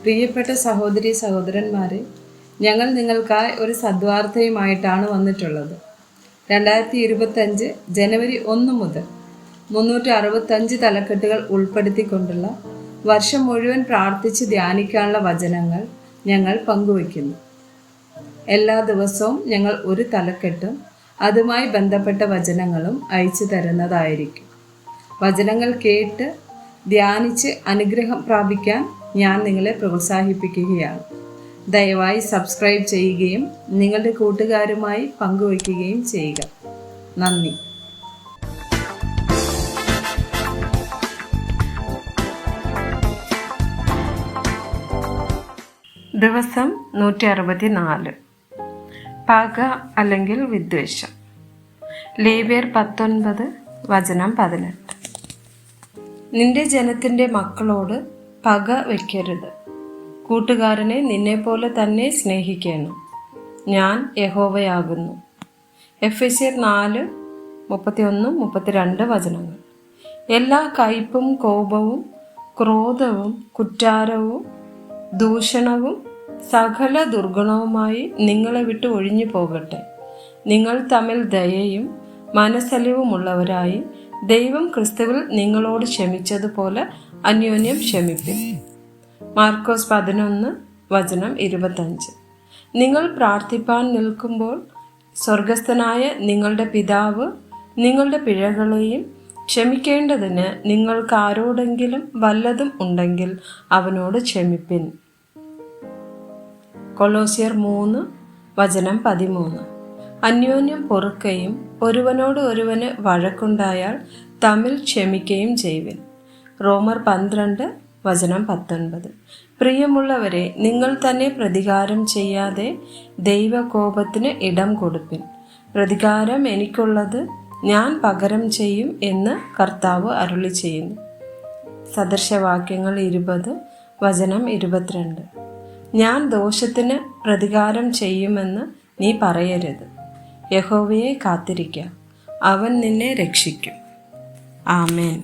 പ്രിയപ്പെട്ട സഹോദരി സഹോദരന്മാരെ, ഞങ്ങൾ നിങ്ങൾക്കായി ഒരു സദ്വാർത്തയുമായിട്ടാണ് വന്നിട്ടുള്ളത്. 2025 ജനുവരി 1 മുതൽ 365 തലക്കെട്ടുകൾ ഉൾപ്പെടുത്തിക്കൊണ്ടുള്ള വർഷം മുഴുവൻ പ്രാർത്ഥിച്ച് ധ്യാനിക്കാനുള്ള വചനങ്ങൾ ഞങ്ങൾ പങ്കുവയ്ക്കുന്നു. എല്ലാ ദിവസവും ഞങ്ങൾ ഒരു തലക്കെട്ടും അതുമായി ബന്ധപ്പെട്ട വചനങ്ങളും അയച്ചു തരുന്നതായിരിക്കും. വചനങ്ങൾ കേട്ട് ധ്യാനിച്ച് അനുഗ്രഹം പ്രാപിക്കാൻ ഞാൻ നിങ്ങളെ പ്രോത്സാഹിപ്പിക്കുകയാണ്. ദയവായി സബ്സ്ക്രൈബ് ചെയ്യുകയും നിങ്ങളുടെ കൂട്ടുകാരുമായി പങ്കുവയ്ക്കുകയും ചെയ്യുക. നന്ദി. ദിവസം 164. പക അല്ലെങ്കിൽ വിദ്വേഷം. ലേവ്യർ 19 വചനം 18. നിന്റെ ജനത്തിൻ്റെ മക്കളോട് പക വയ്ക്കരുത്. കൂട്ടുകാരനെ നിന്നെപ്പോലെ തന്നെ സ്നേഹിക്കണം. ഞാൻ യഹോവയാകുന്നു. എഫെസ്യർ 4:31-32 വചനങ്ങൾ. എല്ലാ കയ്പും കോപവും ക്രോധവും കുറ്റാരവും ദൂഷണവും സകല ദുർഗുണവുമായി നിങ്ങളെ വിട്ട് ഒഴിഞ്ഞു പോകട്ടെ. നിങ്ങൾ തമ്മിൽ ദയയും മനസ്സലിവുമുള്ളവരായി ദൈവം ക്രിസ്തുവിൽ നിങ്ങളോട് ക്ഷമിച്ചതുപോലെ അന്യോന്യം ക്ഷമിപ്പിൻ. മാർക്കോസ് 11 വചനം 25. നിങ്ങൾ പ്രാർത്ഥിപ്പാൻ നിൽക്കുമ്പോൾ സ്വർഗസ്ഥനായ നിങ്ങളുടെ പിതാവ് നിങ്ങളുടെ പിഴകളെയും ക്ഷമിക്കേണ്ടതിന് നിങ്ങൾക്ക് ആരോടെങ്കിലും വല്ലതും ഉണ്ടെങ്കിൽ അവനോട് ക്ഷമിപ്പിൻ. കൊലോസ്യർ 3 വചനം 13. അന്യോന്യം പൊറുക്കുകയും ഒരുവനോട് ഒരുവന് വഴക്കുണ്ടായാൽ തമ്മിൽ ക്ഷമിക്കുകയും ചെയ്യുവിൻ. റോമർ 12 വചനം 19. പ്രിയമുള്ളവരെ, നിങ്ങൾ തന്നെ പ്രതികാരം ചെയ്യാതെ ദൈവകോപത്തിന് ഇടം കൊടുപ്പിൻ. പ്രതികാരം എനിക്കുള്ളത്, ഞാൻ പകരം ചെയ്യും എന്ന് കർത്താവ് അരുളി ചെയ്യുന്നു. സദൃശവാക്യങ്ങൾ 20 വചനം 22. ഞാൻ ദോഷത്തിന് പ്രതികാരം ചെയ്യുമെന്ന് നീ പറയരുത്. യഹോവയെ കാത്തിരിക്കുക, അവൻ നിന്നെ രക്ഷിക്കും. ആമേൻ.